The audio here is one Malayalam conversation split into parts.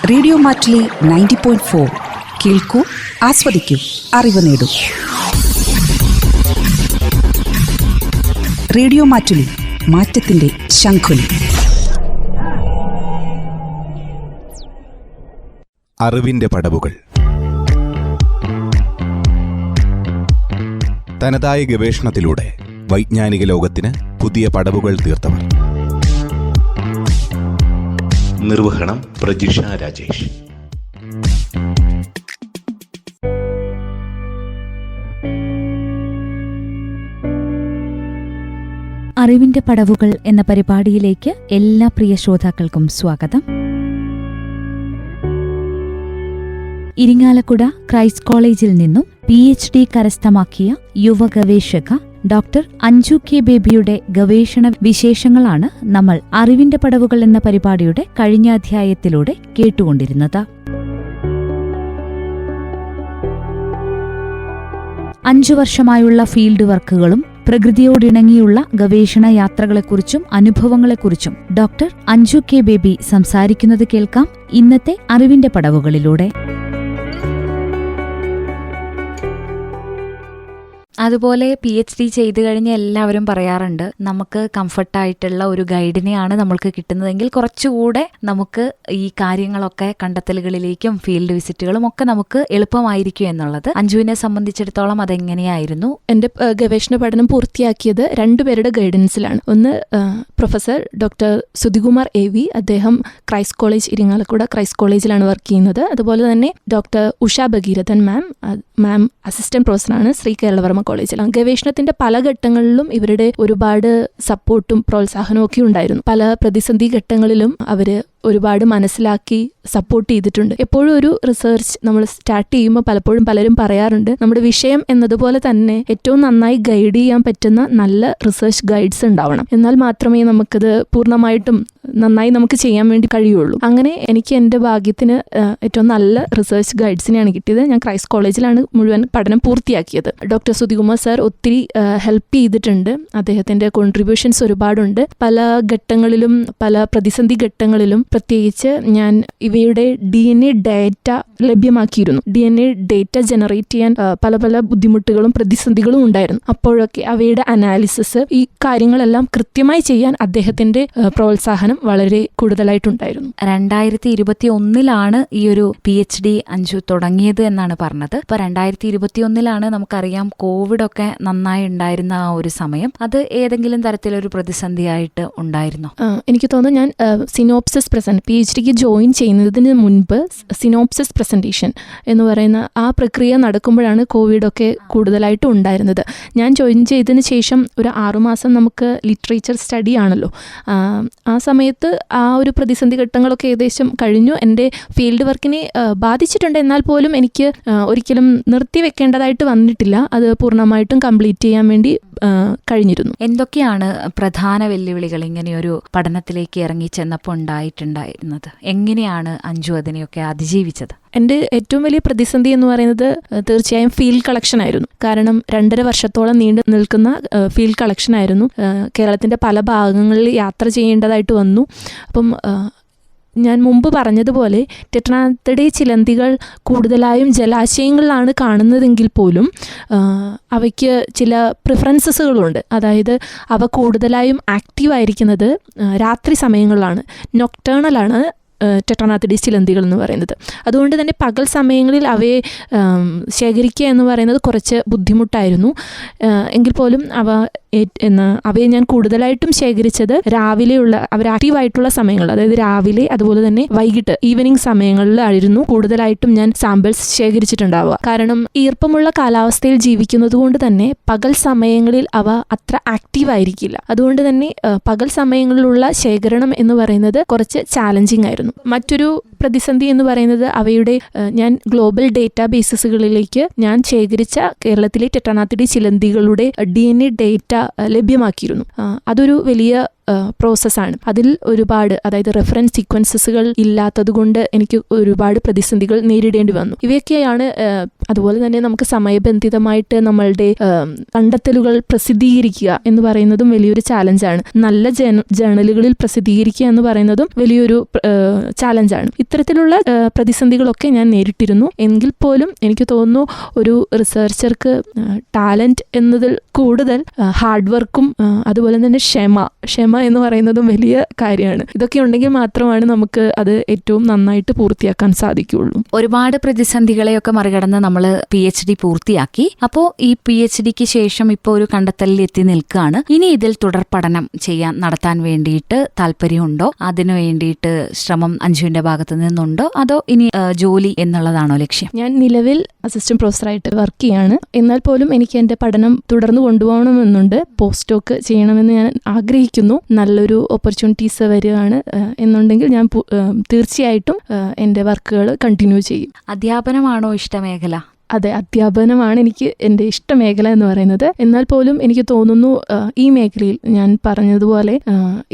റേഡിയോ മാറ്റുലി 90.4 കേൾക്കൂ, ആസ്വദിക്കൂ, അറിവ് നേടൂ. റേഡിയോ മാറ്റുലി, മാറ്റത്തിന്റെ ശംഖുലി. അറിവിന്റെ പടവുകൾ. തനതായ ഗവേഷണത്തിലൂടെ വൈജ്ഞാനിക ലോകത്തിന് പുതിയ പടവുകൾ തീർത്തവർ. നിർവഹണം പ്രജിഷ രാജേഷ്. അറിവിന്റെ പടവുകൾ എന്ന പരിപാടിയിലേക്ക് എല്ലാ പ്രിയ ശ്രോതാക്കൾക്കും സ്വാഗതം. ഇരിങ്ങാലക്കുട ക്രൈസ്റ്റ് കോളേജിൽ നിന്നും PhD കരസ്ഥമാക്കിയ യുവ ഗവേഷക ഡോക്ടർ അഞ്ജു കെ ബേബിയുടെ ഗവേഷണ വിശേഷങ്ങളാണ് നമ്മൾ അറിവിന്റെ പടവുകൾ എന്ന പരിപാടിയുടെ കഴിഞ്ഞ അധ്യായത്തിലൂടെ കേട്ടുകൊണ്ടിരുന്നത്. 5 വർഷമായുള്ള ഫീൽഡ് വർക്കുകളും പ്രകൃതിയോടിണങ്ങിയുള്ള ഗവേഷണ യാത്രകളെക്കുറിച്ചും അനുഭവങ്ങളെക്കുറിച്ചും ഡോക്ടർ അഞ്ജു കെ ബേബി സംസാരിക്കുന്നത് കേൾക്കാം ഇന്നത്തെ അറിവിന്റെ പടവുകളിലൂടെ. അതുപോലെ PhD ചെയ്തു കഴിഞ്ഞ എല്ലാവരും പറയാറുണ്ട്, നമുക്ക് കംഫർട്ടായിട്ടുള്ള ഒരു ഗൈഡിനെയാണ് നമ്മൾക്ക് കിട്ടുന്നതെങ്കിൽ കുറച്ചുകൂടെ നമുക്ക് ഈ കാര്യങ്ങളൊക്കെ കണ്ടെത്തലുകളിലേക്കും ഫീൽഡ് വിസിറ്റുകളും ഒക്കെ നമുക്ക് എളുപ്പമായിരിക്കും എന്നുള്ളത്. അഞ്ജുവിനെ സംബന്ധിച്ചിടത്തോളം അതെങ്ങനെയായിരുന്നു? എൻ്റെ ഗവേഷണ പഠനം പൂർത്തിയാക്കിയത് 2 പേരുടെ ഗൈഡൻസിലാണ്. ഒന്ന് പ്രൊഫസർ ഡോക്ടർ സുധികുമാർ AV, അദ്ദേഹം ക്രൈസ്റ്റ് കോളേജ് ഇരിങ്ങാലക്കുട ക്രൈസ്റ്റ് കോളേജിലാണ് വർക്ക് ചെയ്യുന്നത്. അതുപോലെ തന്നെ ഡോക്ടർ ഉഷ ഭഗീരഥൻ മാം അസിസ്റ്റന്റ് പ്രൊഫസറാണ് ശ്രീ കേരളവർമ്മ കോളേജിൽ. ഗവേഷണത്തിന്റെ പല ഘട്ടങ്ങളിലും ഇവരുടെ ഒരുപാട് സപ്പോർട്ടും പ്രോത്സാഹനവും ഒക്കെ ഉണ്ടായിരുന്നു. പല പ്രതിസന്ധി ഘട്ടങ്ങളിലും അവര് ഒരുപാട് മനസ്സിലാക്കി സപ്പോർട്ട് ചെയ്തിട്ടുണ്ട്. എപ്പോഴും ഒരു റിസർച്ച് നമ്മൾ സ്റ്റാർട്ട് ചെയ്യുമ്പോൾ പലപ്പോഴും പലരും പറയാറുണ്ട്, നമ്മുടെ വിഷയം എന്നതുപോലെ തന്നെ ഏറ്റവും നന്നായി ഗൈഡ് ചെയ്യാൻ പറ്റുന്ന നല്ല റിസർച്ച് ഗൈഡ്സ് ഉണ്ടാവണം, എന്നാൽ മാത്രമേ നമുക്കത് പൂർണ്ണമായിട്ടും നന്നായി നമുക്ക് ചെയ്യാൻ വേണ്ടി കഴിയുള്ളൂ. അങ്ങനെ എനിക്ക് എൻ്റെ ഭാഗ്യത്തിന് ഏറ്റവും നല്ല റിസർച്ച് ഗൈഡ്സിനെയാണ് കിട്ടിയത്. ഞാൻ ക്രൈസ്റ്റ് കോളേജിലാണ് മുഴുവൻ പഠനം പൂർത്തിയാക്കിയത്. ഡോക്ടർ സുധികുമാർ സാർ ഒത്തിരി ഹെൽപ്പ് ചെയ്തിട്ടുണ്ട്. അദ്ദേഹത്തിൻ്റെ കോൺട്രിബ്യൂഷൻസ് ഒരുപാടുണ്ട്. പല ഘട്ടങ്ങളിലും പല പ്രതിസന്ധി ഘട്ടങ്ങളിലും പ്രത്യേകിച്ച് ഞാൻ ഇവയുടെ DNA ഡേറ്റ ലഭ്യമാക്കിയിരുന്നു. DNA ഡേറ്റ ജനറേറ്റ് ചെയ്യാൻ പല പല ബുദ്ധിമുട്ടുകളും പ്രതിസന്ധികളും ഉണ്ടായിരുന്നു. അപ്പോഴൊക്കെ അവയുടെ അനാലിസിസ്, ഈ കാര്യങ്ങളെല്ലാം കൃത്യമായി ചെയ്യാൻ അദ്ദേഹത്തിന്റെ പ്രോത്സാഹനം വളരെ കൂടുതലായിട്ടുണ്ടായിരുന്നു. 2021 ഈ ഒരു PhD അഞ്ജു തുടങ്ങിയത് എന്നാണ് പറഞ്ഞത്. ഇപ്പൊ 2021 നമുക്കറിയാം കോവിഡ് ഒക്കെ നന്നായി ഉണ്ടായിരുന്ന ആ ഒരു സമയം. അത് ഏതെങ്കിലും തരത്തിലൊരു പ്രതിസന്ധിയായിട്ട് ഉണ്ടായിരുന്നോ? എനിക്ക് തോന്നുന്നു ഞാൻ സിനോപ്സിസ് PhDക്ക് ജോയിൻ ചെയ്യുന്നതിന് മുൻപ് സിനോപ്സിസ് പ്രസന്റേഷൻ എന്ന് പറയുന്ന ആ പ്രക്രിയ നടക്കുമ്പോഴാണ് കോവിഡൊക്കെ കൂടുതലായിട്ടും ഉണ്ടായിരുന്നത്. ഞാൻ ജോയിൻ ചെയ്തതിന് ശേഷം ഒരു 6 മാസം നമുക്ക് ലിറ്ററേച്ചർ സ്റ്റഡി ആണല്ലോ. ആ സമയത്ത് ആ ഒരു പ്രതിസന്ധി ഘട്ടങ്ങളൊക്കെ ഏകദേശം കഴിഞ്ഞു. എൻ്റെ ഫീൽഡ് വർക്കിനെ ബാധിച്ചിട്ടുണ്ട്, എന്നാൽ പോലും എനിക്ക് ഒരിക്കലും നിർത്തിവെക്കേണ്ടതായിട്ട് വന്നിട്ടില്ല. അത് പൂർണ്ണമായിട്ടും കംപ്ലീറ്റ് ചെയ്യാൻ വേണ്ടി കഴിഞ്ഞിരുന്നു. എന്തൊക്കെയാണ് പ്രധാന വെല്ലുവിളികൾ ഇങ്ങനെയൊരു പഠനത്തിലേക്ക് ഇറങ്ങി ചെന്നപ്പോൾ ഉണ്ടായിട്ടുണ്ടായിരുന്നത്? എങ്ങനെയാണ് അഞ്ജു അതിനെയൊക്കെ അതിജീവിച്ചത്? എൻ്റെ ഏറ്റവും വലിയ പ്രതിസന്ധി എന്ന് പറയുന്നത് തീർച്ചയായും ഫീൽഡ് കളക്ഷൻ ആയിരുന്നു. കാരണം 2.5 വർഷത്തോളം നീണ്ടു നിൽക്കുന്ന ഫീൽഡ് കളക്ഷൻ ആയിരുന്നു. കേരളത്തിൻ്റെ പല ഭാഗങ്ങളിൽ യാത്ര ചെയ്യേണ്ടതായിട്ട് വന്നു. അപ്പം ഞാൻ മുമ്പ് പറഞ്ഞതുപോലെ ടെട്രാനത്തിഡേ ചിലന്തികൾ കൂടുതലായും ജലാശയങ്ങളിലാണ് കാണുന്നതെങ്കിൽ പോലും അവയ്ക്ക് ചില പ്രിഫറൻസസുകളുണ്ട്. അതായത് അവ കൂടുതലായും ആക്റ്റീവായിരിക്കുന്നത് രാത്രി സമയങ്ങളിലാണ്, നൊക്ടേണലാണ് ടെട്രാനാത്തിഡീസ് ചിലന്തികൾ എന്ന് പറയുന്നത്. അതുകൊണ്ട് തന്നെ പകൽ സമയങ്ങളിൽ അവയെ ശേഖരിക്കുക എന്ന് പറയുന്നത് കുറച്ച് ബുദ്ധിമുട്ടായിരുന്നു. എങ്കിൽ പോലും അവയെ ഞാൻ കൂടുതലായിട്ടും ശേഖരിച്ചത് രാവിലെയുള്ള അവർ ആക്റ്റീവായിട്ടുള്ള സമയങ്ങൾ, അതായത് രാവിലെ അതുപോലെ തന്നെ വൈകിട്ട് ഈവനിങ് സമയങ്ങളിലായിരുന്നു കൂടുതലായിട്ടും ഞാൻ സാമ്പിൾസ് ശേഖരിച്ചിട്ടുണ്ടാവുക. കാരണം ഈർപ്പമുള്ള കാലാവസ്ഥയിൽ ജീവിക്കുന്നത് കൊണ്ട് തന്നെ പകൽ സമയങ്ങളിൽ അവ അത്ര ആക്റ്റീവായിരിക്കില്ല. അതുകൊണ്ട് തന്നെ പകൽ സമയങ്ങളിലുള്ള ശേഖരണം എന്ന് പറയുന്നത് കുറച്ച് ചാലഞ്ചിങ് ആയിരുന്നു. മറ്റൊരു പ്രതിസന്ധി എന്ന് പറയുന്നത് അവയുടെ ഞാൻ ഗ്ലോബൽ ഡേറ്റാബേസുകളിലേക്ക് ഞാൻ ശേഖരിച്ച കേരളത്തിലെ ടെട്രാനാത്തിഡേ ചിലന്തികളുടെ DNA ഡേറ്റ ലഭ്യമാക്കിയിരുന്നു. അതൊരു വലിയ പ്രോസസ്സാണ്. അതിൽ ഒരുപാട്, അതായത് റെഫറൻസ് സീക്വൻസസുകൾ ഇല്ലാത്തത് കൊണ്ട് എനിക്ക് ഒരുപാട് പ്രതിസന്ധികൾ നേരിടേണ്ടി വന്നു. ഇവയൊക്കെയാണ് അതുപോലെ തന്നെ നമുക്ക് സമയബന്ധിതമായിട്ട് നമ്മളുടെ കണ്ടെത്തലുകൾ പ്രസിദ്ധീകരിക്കുക എന്ന് പറയുന്നതും വലിയൊരു ചാലഞ്ചാണ്. നല്ല ജേണലുകളിൽ പ്രസിദ്ധീകരിക്കുക എന്ന് പറയുന്നതും വലിയൊരു ചാലഞ്ചാണ്. ഇത്തരത്തിലുള്ള പ്രതിസന്ധികളൊക്കെ ഞാൻ നേരിട്ടിരുന്നു. എങ്കിൽ പോലും എനിക്ക് തോന്നുന്നു ഒരു റിസർച്ചർക്ക് ടാലന്റ് എന്നതിൽ കൂടുതൽ ഹാർഡ് വർക്കും അതുപോലെ തന്നെ ക്ഷമ എന്ന് പറയുന്നതും വലിയ കാര്യമാണ്. ഇതൊക്കെ ഉണ്ടെങ്കിൽ മാത്രമാണ് നമുക്ക് അത് ഏറ്റവും നന്നായിട്ട് പൂർത്തിയാക്കാൻ സാധിക്കുകയുള്ളൂ. ഒരുപാട് പ്രതിസന്ധികളെയൊക്കെ മറികടന്ന് നമ്മൾ PhD പൂർത്തിയാക്കി. അപ്പോൾ ഈ PhDക്ക് ശേഷം ഇപ്പോൾ ഒരു കണ്ടെത്തലിൽ എത്തി നിൽക്കുകയാണ്. ഇനി ഇതിൽ തുടർ പഠനം നടത്താൻ വേണ്ടിയിട്ട് താല്പര്യമുണ്ടോ? അതിനു വേണ്ടിയിട്ട് ശ്രമം അഞ്ജുവിന്റെ ഭാഗത്ത് നിന്നുണ്ടോ? അതോ ഇനി ജോലി എന്നുള്ളതാണോ ലക്ഷ്യം? ഞാൻ നിലവിൽ അസിസ്റ്റന്റ് പ്രൊഫസറായിട്ട് വർക്ക് ചെയ്യാണ്. എന്നാൽ പോലും എനിക്ക് എൻ്റെ പഠനം തുടർന്ന് കൊണ്ടുപോകണമെന്നുണ്ട്. പോസ്റ്റ് ഡോക്ക് ചെയ്യണമെന്ന് ഞാൻ ആഗ്രഹിക്കുന്നു. നല്ലൊരു ഓപ്പർച്യൂണിറ്റീസ് വരികയാണ് എന്നുണ്ടെങ്കിൽ ഞാൻ തീർച്ചയായിട്ടും എൻ്റെ വർക്കുകൾ കണ്ടിന്യൂ ചെയ്യും. അധ്യാപനമാണോ ഇഷ്ടമേഖല? അതെ, അധ്യാപനമാണ് എനിക്ക് എൻ്റെ ഇഷ്ടമേഖല എന്ന് പറയുന്നത്. എന്നാൽ പോലും എനിക്ക് തോന്നുന്നു ഈ മേഖലയിൽ ഞാൻ പറഞ്ഞതുപോലെ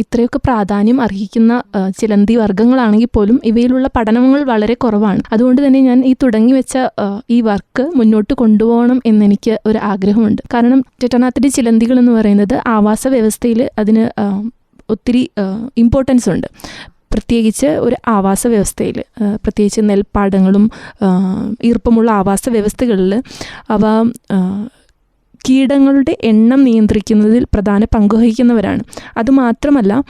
ഇത്രയൊക്കെ പ്രാധാന്യം അർഹിക്കുന്ന ചിലന്തി വർഗ്ഗങ്ങളാണെങ്കിൽ പോലും ഇവയിലുള്ള പഠനങ്ങൾ വളരെ കുറവാണ്. അതുകൊണ്ട് തന്നെ ഞാൻ ഈ തുടങ്ങി വെച്ച ഈ വർക്ക് മുന്നോട്ട് കൊണ്ടുപോകണം എന്നെനിക്ക് ഒരു ആഗ്രഹമുണ്ട്. കാരണം ടെറ്റനാത്തിഡി ചിലന്തികൾ എന്ന് പറയുന്നത് ആവാസ വ്യവസ്ഥയിൽ അതിന് ഒത്തിരി ഇമ്പോർട്ടൻസ് ഉണ്ട്. പ്രത്യേകിച്ച് ഒരു ആവാസ വ്യവസ്ഥയിൽ, പ്രത്യേകിച്ച് നെൽപ്പാടങ്ങളും ഈർപ്പമുള്ള ആവാസ വ്യവസ്ഥകളിൽ അവ കീടങ്ങളുടെ എണ്ണം നിയന്ത്രിക്കുന്നതിൽ പ്രധാന പങ്കുവഹിക്കുന്നവരാണ്. അതുമാത്രമല്ല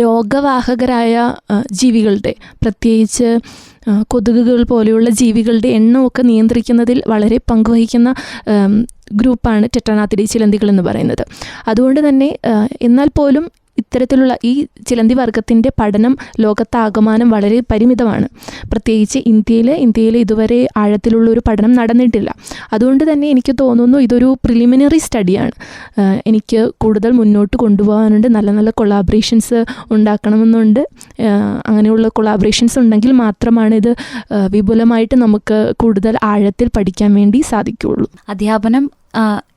രോഗവാഹകരായ ജീവികളുടെ, പ്രത്യേകിച്ച് കൊതുകുകൾ പോലെയുള്ള ജീവികളുടെ എണ്ണമൊക്കെ നിയന്ത്രിക്കുന്നതിൽ വളരെ പങ്കുവഹിക്കുന്ന ഗ്രൂപ്പാണ് ടെറ്റനാത്തിഡി ചിലന്തികൾ എന്ന് പറയുന്നത്. അതുകൊണ്ട് തന്നെ എന്നാൽ പോലും ഇത്തരത്തിലുള്ള ഈ ചിലന്തി വർഗത്തിൻ്റെ പഠനം ലോകത്താകമാനം വളരെ പരിമിതമാണ്. പ്രത്യേകിച്ച് ഇന്ത്യയിൽ ഇതുവരെ ആഴത്തിലുള്ള ഒരു പഠനം നടന്നിട്ടില്ല. അതുകൊണ്ട് തന്നെ എനിക്ക് തോന്നുന്നു ഇതൊരു പ്രിലിമിനറി സ്റ്റഡിയാണ്. എനിക്ക് കൂടുതൽ മുന്നോട്ട് കൊണ്ടുപോകാനുണ്ട്. നല്ല നല്ല കൊളാബറേഷൻസ് ഉണ്ടാക്കണമെന്നുണ്ട്. അങ്ങനെയുള്ള കൊളാബറേഷൻസ് ഉണ്ടെങ്കിൽ മാത്രമാണ് ഇത് വിപുലമായിട്ട് നമുക്ക് കൂടുതൽ ആഴത്തിൽ പഠിക്കാൻ വേണ്ടി സാധിക്കുകയുള്ളൂ. അധ്യാപനം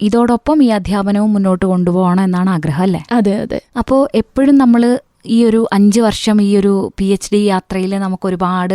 ഇതോടൊപ്പം ഈ അധ്യാപനവും മുന്നോട്ട് കൊണ്ടുപോകണം എന്നാണ് ആഗ്രഹം, അല്ലേ? അതെ അതെ. അപ്പോൾ എപ്പോഴും നമ്മൾ ഈ ഒരു 5 വർഷം ഈ ഒരു PhD യാത്രയിൽ നമുക്ക് ഒരുപാട്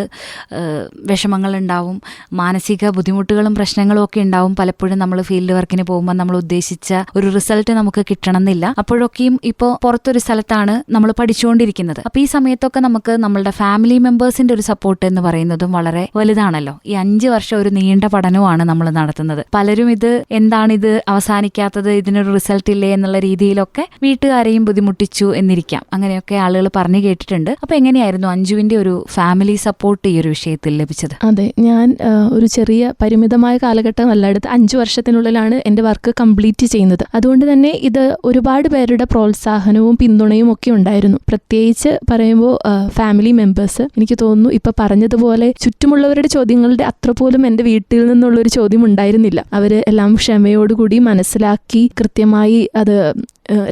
വിഷമങ്ങളുണ്ടാവും, മാനസിക ബുദ്ധിമുട്ടുകളും പ്രശ്നങ്ങളും ഒക്കെ ഉണ്ടാവും. പലപ്പോഴും നമ്മൾ ഫീൽഡ് വർക്കിന് പോകുമ്പോൾ നമ്മൾ ഉദ്ദേശിച്ച ഒരു റിസൾട്ട് നമുക്ക് കിട്ടണമെന്നില്ല. അപ്പോഴൊക്കെയും ഇപ്പോൾ പുറത്തൊരു സ്ഥലത്താണ് നമ്മൾ പഠിച്ചുകൊണ്ടിരിക്കുന്നത്. അപ്പോൾ ഈ സമയത്തൊക്കെ നമുക്ക് നമ്മളുടെ ഫാമിലി മെമ്പേഴ്സിൻ്റെ ഒരു സപ്പോർട്ട് എന്ന് പറയുന്നതും വളരെ വലുതാണല്ലോ. ഈ 5 വർഷം ഒരു നീണ്ട പഠനവുമാണ് നമ്മൾ നടത്തുന്നത്. പലരും എന്താണിത് അവസാനിക്കാത്തത്, ഇതിനൊരു റിസൾട്ട് ഇല്ലേ എന്നുള്ള രീതിയിലൊക്കെ വീട്ടുകാരെയും ബുദ്ധിമുട്ടിച്ചു എന്നിരിക്കാം. അങ്ങനെയൊക്കെ ആളുകൾ പറഞ്ഞു കേട്ടിട്ടുണ്ട്. അപ്പൊ എങ്ങനെയായിരുന്നു അഞ്ജുവിന്റെ ഒരു ഫാമിലി സപ്പോർട്ട് ഈ ഒരു വിഷയത്തിൽ ലഭിച്ചത്? അതെ, ഞാൻ ഒരു ചെറിയ പരിമിതമായ കാലഘട്ടം അല്ലാതെ 5 വർഷത്തിനുള്ളിലാണ് എൻ്റെ വർക്ക് കംപ്ലീറ്റ് ചെയ്യുന്നത്. അതുകൊണ്ട് തന്നെ ഇത് ഒരുപാട് പേരുടെ പ്രോത്സാഹനവും പിന്തുണയും ഒക്കെ ഉണ്ടായിരുന്നു. പ്രത്യേകിച്ച് പറയുമ്പോൾ ഫാമിലി മെമ്പേഴ്സ്, എനിക്ക് തോന്നുന്നു ഇപ്പൊ പറഞ്ഞതുപോലെ ചുറ്റുമുള്ളവരുടെ ചോദ്യങ്ങളുടെ അത്ര പോലും എൻ്റെ വീട്ടിൽ നിന്നുള്ളൊരു ചോദ്യം ഉണ്ടായിരുന്നില്ല. അവര് എല്ലാം ക്ഷമയോടുകൂടി മനസ്സിലാക്കി കൃത്യമായി അത്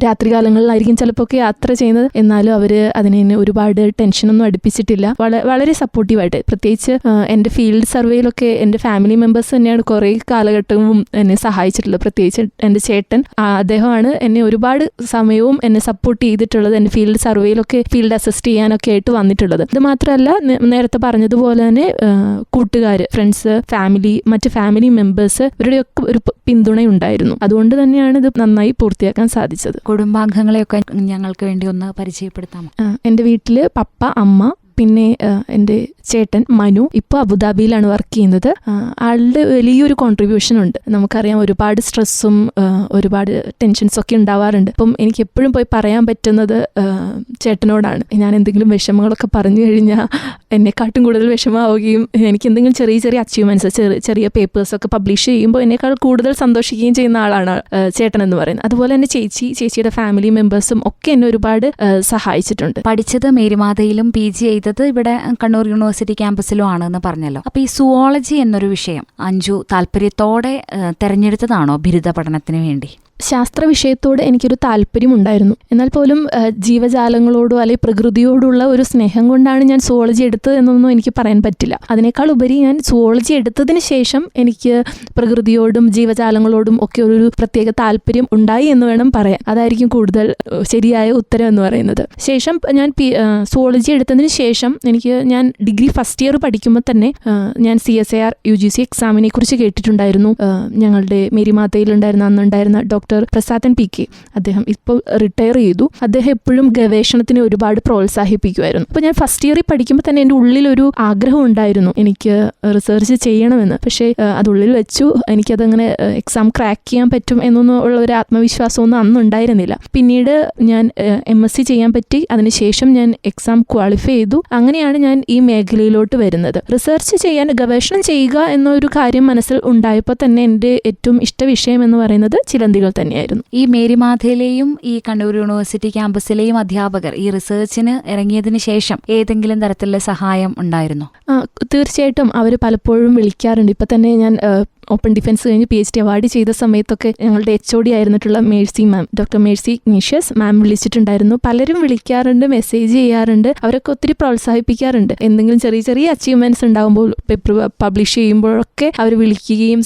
രാത്രികാലങ്ങളിലായിരിക്കും ചിലപ്പോൾ ഒക്കെ യാത്ര ചെയ്യുന്നത്. എന്നാലും അവർ അതിനെ ഒരുപാട് ടെൻഷനൊന്നും അടുപ്പിച്ചിട്ടില്ല. വളരെ സപ്പോർട്ടീവായിട്ട്, പ്രത്യേകിച്ച് എൻ്റെ ഫീൽഡ് സർവേയിലൊക്കെ എൻ്റെ ഫാമിലി മെമ്പേഴ്സ് തന്നെയാണ് കുറേ കാലഘട്ടവും എന്നെ സഹായിച്ചിട്ടുള്ളത്. പ്രത്യേകിച്ച് എൻ്റെ ചേട്ടൻ, അദ്ദേഹമാണ് എന്നെ ഒരുപാട് സമയവും എന്നെ സപ്പോർട്ട് ചെയ്തിട്ടുള്ളത്. എൻ്റെ ഫീൽഡ് സർവേയിലൊക്കെ ഫീൽഡ് അസിസ്റ്റ് ചെയ്യാനൊക്കെ ആയിട്ട് വന്നിട്ടുള്ളത്. ഇത് മാത്രമല്ല, നേരത്തെ പറഞ്ഞതുപോലെ തന്നെ കൂട്ടുകാർ, ഫ്രണ്ട്സ്, മറ്റ് ഫാമിലി മെമ്പേഴ്സ്, ഇവരുടെയൊക്കെ ഒരു പിന്തുണയുണ്ടായിരുന്നു. അതുകൊണ്ട് തന്നെയാണ് ഇത് നന്നായി പൂർത്തിയാക്കാൻ സാധിച്ചത്. കുടുംബാംഗങ്ങളെയൊക്കെ ഞങ്ങൾക്ക് വേണ്ടി ഒന്ന് പരിചയപ്പെടുത്താമോ? എൻ്റെ വീട്ടിൽ പപ്പ, അമ്മ, പിന്നെ എൻ്റെ ചേട്ടൻ മനു ഇപ്പോൾ അബുദാബിയിലാണ് വർക്ക് ചെയ്യുന്നത്. ആളുടെ വലിയൊരു കോൺട്രിബ്യൂഷൻ ഉണ്ട്. നമുക്കറിയാം ഒരുപാട് സ്ട്രെസ്സും ഒരുപാട് ടെൻഷൻസും ഒക്കെ ഉണ്ടാവാറുണ്ട്. അപ്പം എനിക്ക് എപ്പോഴും പോയി പറയാൻ പറ്റുന്നത് ചേട്ടനോടാണ്. ഞാൻ എന്തെങ്കിലും വിഷമങ്ങളൊക്കെ പറഞ്ഞു കഴിഞ്ഞാൽ എന്നെക്കാട്ടും കൂടുതൽ വിഷമമാവുകയും എനിക്ക് എന്തെങ്കിലും ചെറിയ ചെറിയ അച്ചീവ്മെൻറ്റ്സ്, ചെറിയ പേപ്പേഴ്സൊക്കെ പബ്ലിഷ് ചെയ്യുമ്പോൾ എന്നേക്കാൾ കൂടുതൽ സന്തോഷിക്കുകയും ചെയ്യുന്ന ആളാണ് ചേട്ടൻ എന്ന് പറയുന്നത്. അതുപോലെ തന്നെ ചേച്ചിയുടെ ഫാമിലി മെമ്പേഴ്സും ഒക്കെ എന്നെ ഒരുപാട് സഹായിച്ചിട്ടുണ്ട്. പഠിച്ചത് മേരിമാതയിലും PG ചെയ്തത് ഇവിടെ കണ്ണൂർ യൂണിവേഴ്സിറ്റി ക്യാമ്പസിലും ആണെന്ന് പറഞ്ഞല്ലോ. അപ്പൊ ഈ സുവോളജി എന്നൊരു വിഷയം അഞ്ജു താല്പര്യത്തോടെ തെരഞ്ഞെടുത്തതാണോ ബിരുദ പഠനത്തിന് വേണ്ടി? ശാസ്ത്ര വിഷയത്തോട് എനിക്കൊരു താല്പര്യമുണ്ടായിരുന്നു. എന്നാൽ പോലും ജീവജാലങ്ങളോടോ അല്ലെങ്കിൽ പ്രകൃതിയോടുള്ള ഒരു സ്നേഹം കൊണ്ടാണ് ഞാൻ സുവോളജി എടുത്തത് എന്നൊന്നും എനിക്ക് പറയാൻ പറ്റില്ല. അതിനേക്കാൾ ഉപരി ഞാൻ സുവോളജി എടുത്തതിന് ശേഷം എനിക്ക് പ്രകൃതിയോടും ജീവജാലങ്ങളോടും ഒക്കെ ഒരു പ്രത്യേക താല്പര്യം ഉണ്ടായി എന്ന് വേണം പറയാൻ. അതായിരിക്കും കൂടുതൽ ശരിയായ ഉത്തരം എന്ന് പറയുന്നത്. ശേഷം ഞാൻ സുവോളജി എടുത്തതിന് ശേഷം ഞാൻ ഡിഗ്രി ഫസ്റ്റ് ഇയർ പഠിക്കുമ്പോൾ തന്നെ ഞാൻ CSIR UGC എക്സാമിനെ കുറിച്ച് കേട്ടിട്ടുണ്ടായിരുന്നു. ഞങ്ങളുടെ മേരിമാതയിലുണ്ടായിരുന്ന അന്നുണ്ടായിരുന്ന ഡോക്ടർ പ്രസാദൻ PK, അദ്ദേഹം ഇപ്പോൾ റിട്ടയർ ചെയ്തു. അദ്ദേഹം എപ്പോഴും ഗവേഷണത്തിനെ ഒരുപാട് പ്രോത്സാഹിപ്പിക്കുമായിരുന്നു. അപ്പോൾ ഞാൻ ഫസ്റ്റ് ഇയറിൽ പഠിക്കുമ്പോൾ തന്നെ എൻ്റെ ഉള്ളിലൊരു ആഗ്രഹം ഉണ്ടായിരുന്നു എനിക്ക് റിസർച്ച് ചെയ്യണമെന്ന്. പക്ഷേ അതുള്ളിൽ വെച്ചു. എനിക്കതങ്ങനെ എക്സാം ക്രാക്ക് ചെയ്യാൻ പറ്റും എന്നൊന്നും ഉള്ള ഒരു ആത്മവിശ്വാസമൊന്നും അന്ന് ഉണ്ടായിരുന്നില്ല. പിന്നീട് ഞാൻ MSc ചെയ്യാൻ പറ്റി. അതിനുശേഷം ഞാൻ എക്സാം ക്വാളിഫൈ ചെയ്തു. അങ്ങനെയാണ് ഞാൻ ഈ മേഖലയിലോട്ട് വരുന്നത്. റിസർച്ച് ചെയ്യാൻ, ഗവേഷണം ചെയ്യുക എന്നൊരു കാര്യം മനസ്സിൽ ഉണ്ടായപ്പോൾ തന്നെ എൻ്റെ ഏറ്റവും ഇഷ്ട വിഷയം എന്ന് പറയുന്നത് ചിലന്തികൾ തന്നെയായിരുന്നു. ഈ മേരിമാതയിലെയും ഈ കണ്ണൂർ യൂണിവേഴ്സിറ്റി ക്യാമ്പസിലെയും അധ്യാപകർ ഈ റിസർച്ചിന് ഇറങ്ങിയതിന് ശേഷം ഏതെങ്കിലും തരത്തിലുള്ള സഹായം ഉണ്ടായിരുന്നോ? തീർച്ചയായിട്ടും അവർ പലപ്പോഴും വിളിക്കാറുണ്ട്. ഇപ്പം തന്നെ ഞാൻ ഓപ്പൺ ഡിഫൻസ് കഴിഞ്ഞ് PhD അവാർഡ് ചെയ്ത സമയത്തൊക്കെ ഞങ്ങളുടെ HOD ആയിരുന്നിട്ടുള്ള മേഴ്സി മാം, ഡോക്ടർ മേഴ്സി ഇഗ്നീഷ്യസ് മാം വിളിച്ചിട്ടുണ്ടായിരുന്നു. പലരും വിളിക്കാറുണ്ട്, മെസ്സേജ് ചെയ്യാറുണ്ട്. അവരൊക്കെ ഒത്തിരി പ്രോത്സാഹിപ്പിക്കാറുണ്ട്. എന്തെങ്കിലും ചെറിയ ചെറിയ അച്ചീവ്മെന്റ്സ് ഉണ്ടാകുമ്പോൾ, പേപ്പർ പബ്ലിഷ് ചെയ്യുമ്പോഴൊക്കെ അവർ വിളിക്കുകയും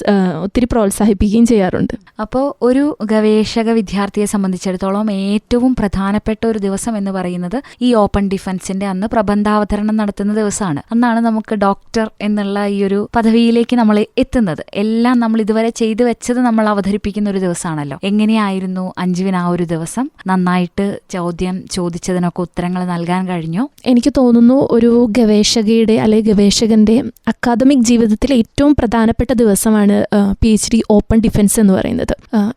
ഒത്തിരി പ്രോത്സാഹിപ്പിക്കുകയും ചെയ്യാറുണ്ട്. അപ്പോൾ ഒരു ഗവേഷക വിദ്യാർത്ഥിയെ സംബന്ധിച്ചിടത്തോളം ഏറ്റവും പ്രധാനപ്പെട്ട ഒരു ദിവസം എന്ന് പറയുന്നത് ഈ ഓപ്പൺ ഡിഫൻസിന്റെ അന്ന് പ്രബന്ധാവതരണം നടത്തുന്ന ദിവസമാണ്. അന്നാണ് നമുക്ക് ഡോക്ടർ എന്നുള്ള ഈ ഒരു പദവിയിലേക്ക് നമ്മൾ എത്തുന്നത്. എല്ലാം നമ്മൾ ഇതുവരെ ചെയ്തു വെച്ചത് നമ്മൾ അവതരിപ്പിക്കുന്ന ഒരു ദിവസമാണല്ലോ. എങ്ങനെയായിരുന്നു അഞ്ജുവിന് ആ ഒരു ദിവസം? നന്നായിട്ട് ചോദ്യം ചോദിച്ചതിനൊക്കെ ഉത്തരങ്ങൾ നൽകാൻ കഴിഞ്ഞോ? എനിക്ക് തോന്നുന്നു ഒരു ഗവേഷകയുടെ അല്ലെങ്കിൽ ഗവേഷകന്റെ അക്കാദമിക് ജീവിതത്തിലെ ഏറ്റവും പ്രധാനപ്പെട്ട ദിവസമാണ് PhD ഓപ്പൺ ഡിഫൻസ് എന്ന് പറയുന്നത്.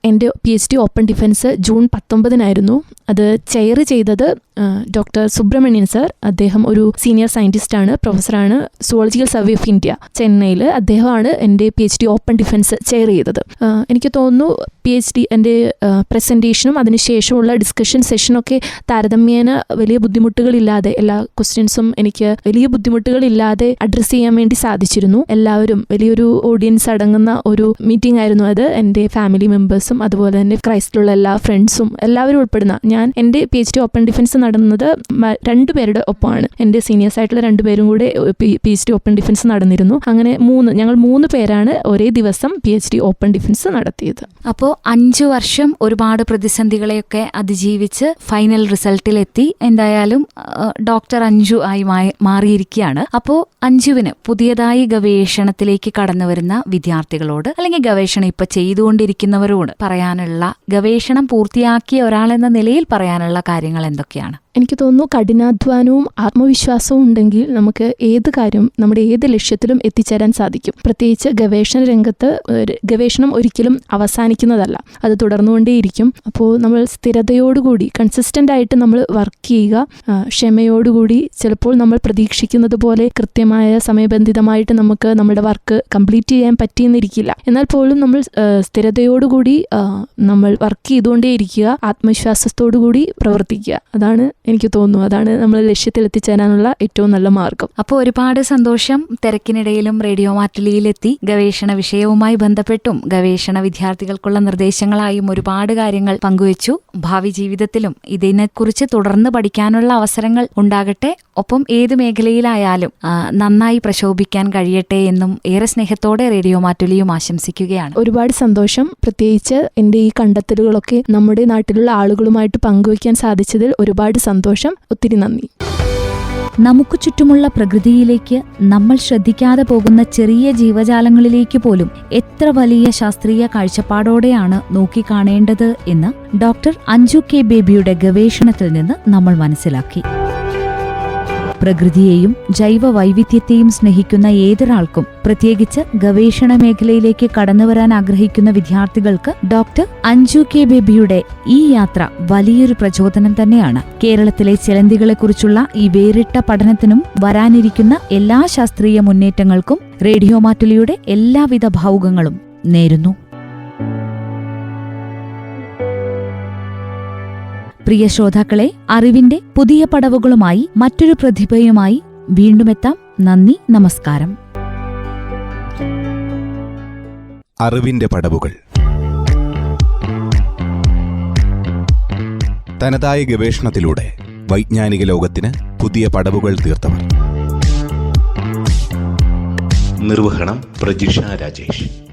എൻ്റെ PhD ഓപ്പൺ ഡിഫൻസ് ജൂൺ 19 അത് ചെയർ ചെയ്തത് ഡോക്ടർ സുബ്രഹ്മണ്യൻ സർ. അദ്ദേഹം ഒരു സീനിയർ സയന്റിസ്റ്റ് ആണ്, പ്രൊഫസറാണ്, സുവോളജിക്കൽ സർവേ ഓഫ് ഇന്ത്യ ചെന്നൈയിൽ. അദ്ദേഹമാണ് എൻ്റെ PhD ഓപ്പൺ ഡിഫൻസ് ചെയർ ചെയ്തത്. എനിക്ക് തോന്നുന്നു PhD എൻ്റെ പ്രസൻറ്റേഷനും അതിനുശേഷമുള്ള ഡിസ്കഷൻ സെഷനൊക്കെ താരതമ്യേന വലിയ ബുദ്ധിമുട്ടുകളില്ലാതെ, എല്ലാ ക്വസ്റ്റ്യൻസും എനിക്ക് വലിയ ബുദ്ധിമുട്ടുകളില്ലാതെ അഡ്രസ്സ് ചെയ്യാൻ വേണ്ടി സാധിച്ചിരുന്നു. എല്ലാവരും, വലിയൊരു ഓഡിയൻസ് അടങ്ങുന്ന ഒരു മീറ്റിംഗ് ആയിരുന്നു അത്. എൻ്റെ ഫാമിലി മെമ്പേഴ്സും അതുപോലെ തന്നെ ക്രൈസ്റ്റിലുള്ള എല്ലാ ഫ്രണ്ട്സും എല്ലാവരും ഉൾപ്പെടുന്ന. ഞാൻ എൻ്റെ PhD ഓപ്പൺ ഡിഫൻസ് നടന്നത് 2 പേരുടെ ഒപ്പമാണ്. എൻ്റെ സീനിയേഴ്സ് ആയിട്ടുള്ള 2 പേരും കൂടെ PhD ഓപ്പൺ ഡിഫൻസ് നടന്നിരുന്നു. അങ്ങനെ ഞങ്ങൾ 3 പേരാണ് ഒരേ ദിവസം PhD ഓപ്പൺ ഡിഫൻസ് നടത്തിയത്. അപ്പോൾ 5 വർഷം ഒരുപാട് പ്രതിസന്ധികളെയൊക്കെ അതിജീവിച്ച് ഫൈനൽ റിസൾട്ടിലെത്തി. എന്തായാലും ഡോക്ടർ അഞ്ജു ആയി മാറിയിരിക്കുകയാണ്. അപ്പോൾ അഞ്ജുവിന് പുതിയതായി ഗവേഷണത്തിലേക്ക് കടന്നു വരുന്ന വിദ്യാർത്ഥികളോട് അല്ലെങ്കിൽ ഗവേഷണം ഇപ്പൊ ചെയ്തുകൊണ്ടിരിക്കുന്നവരോട് പറയാനുള്ള, ഗവേഷണം പൂർത്തിയാക്കിയ ഒരാളെന്ന നിലയിൽ പറയാനുള്ള കാര്യങ്ങൾ എന്തൊക്കെയാണ്? എനിക്ക് തോന്നുന്നു കഠിനാധ്വാനവും ആത്മവിശ്വാസവും ഉണ്ടെങ്കിൽ നമുക്ക് ഏത് കാര്യം, നമ്മുടെ ഏത് ലക്ഷ്യത്തിലും എത്തിച്ചേരാൻ സാധിക്കും. പ്രത്യേകിച്ച് ഗവേഷണ രംഗത്ത് ഗവേഷണം ഒരിക്കലും അവസാനിക്കുന്നതല്ല, അത് തുടർന്നുകൊണ്ടേയിരിക്കും. അപ്പോൾ നമ്മൾ സ്ഥിരതയോടുകൂടി കൺസിസ്റ്റന്റ് ആയിട്ട് നമ്മൾ വർക്ക് ചെയ്യുക, ക്ഷമയോടുകൂടി. ചിലപ്പോൾ നമ്മൾ പ്രതീക്ഷിക്കുന്നത് പോലെ കൃത്യമായ സമയബന്ധിതമായിട്ട് നമുക്ക് നമ്മുടെ വർക്ക് കംപ്ലീറ്റ് ചെയ്യാൻ പറ്റിയെന്നിരിക്കില്ല. എന്നാൽ പോലും നമ്മൾ സ്ഥിരതയോടുകൂടി നമ്മൾ വർക്ക് ചെയ്തുകൊണ്ടേയിരിക്കുക, ആത്മവിശ്വാസത്തോടുകൂടി പ്രവർത്തിക്കുക. അതാണ് എനിക്ക് തോന്നുന്നു, അതാണ് നമ്മൾ ലക്ഷ്യത്തിൽ എത്തിച്ചേരാനുള്ള ഏറ്റവും നല്ല മാർഗം. അപ്പോൾ ഒരുപാട് സന്തോഷം. തിരക്കിനിടയിലും റേഡിയോ മാറ്റുലിയിലെത്തി ഗവേഷണ വിഷയവുമായി ബന്ധപ്പെട്ടും ഗവേഷണ വിദ്യാർത്ഥികൾക്കുള്ള നിർദ്ദേശങ്ങളായും ഒരുപാട് കാര്യങ്ങൾ പങ്കുവച്ചു. ഭാവി ജീവിതത്തിലും ഇതിനെക്കുറിച്ച് തുടർന്ന് പഠിക്കാനുള്ള അവസരങ്ങൾ ഉണ്ടാകട്ടെ. ഒപ്പം ഏത് മേഖലയിലായാലും നന്നായി പ്രശോഭിക്കാൻ കഴിയട്ടെ എന്നും ഏറെ സ്നേഹത്തോടെ റേഡിയോ മാറ്റുലിയും ആശംസിക്കുകയാണ്. ഒരുപാട് സന്തോഷം. പ്രത്യേകിച്ച് എൻ്റെ ഈ കണ്ടെത്തലുകളൊക്കെ നമ്മുടെ നാട്ടിലുള്ള ആളുകളുമായിട്ട് പങ്കുവയ്ക്കാൻ സാധിച്ചതിൽ ഒരുപാട് സന്തോഷം. ഒത്തിരി നന്ദി. നമുക്ക് ചുറ്റുമുള്ള പ്രകൃതിയിലേക്ക് നമ്മൾ ശ്രദ്ധിക്കാതെ പോകുന്ന ചെറിയ ജീവജാലങ്ങളിലേക്ക് പോലും എത്ര വലിയ ശാസ്ത്രീയ കാഴ്ചപ്പാടോടെയാണ് നോക്കിക്കാണേണ്ടത് എന്ന് ഡോക്ടർ അഞ്ജു കെ ബേബിയുടെ ഗവേഷണത്തിൽ നിന്ന് നമ്മൾ മനസ്സിലാക്കി. പ്രകൃതിയെയും ജൈവ വൈവിധ്യത്തെയും സ്നേഹിക്കുന്ന ഏതൊരാൾക്കും, പ്രത്യേകിച്ച് ഗവേഷണ മേഖലയിലേക്ക് കടന്നുവരാൻ ആഗ്രഹിക്കുന്ന വിദ്യാർത്ഥികൾക്ക് ഡോക്ടർ അഞ്ജു കെ ബേബിയുടെ ഈ യാത്ര വലിയൊരു പ്രചോദനം തന്നെയാണ്. കേരളത്തിലെ ചിലന്തികളെക്കുറിച്ചുള്ള ഈ വേറിട്ട പഠനത്തിനും വരാനിരിക്കുന്ന എല്ലാ ശാസ്ത്രീയ മുന്നേറ്റങ്ങൾക്കും റേഡിയോ മാറ്റുലിയുടെ എല്ലാവിധ ഭാവുകങ്ങളും നേരുന്നു. പ്രിയ ശ്രോതാക്കളെ, അറിവിന്റെ പുതിയ പടവുകളുമായി മറ്റൊരു പ്രതിഭയുമായി വീണ്ടുമെത്താം. നന്ദി, നമസ്കാരം. അറിവിന്റെ പടവുകൾ. തനതായ ഗവേഷണത്തിലൂടെ വൈജ്ഞാനിക ലോകത്തിന് പുതിയ പടവുകൾ തീർത്തവർ. നിർവഹണം പ്രജിഷ രാജേഷ്.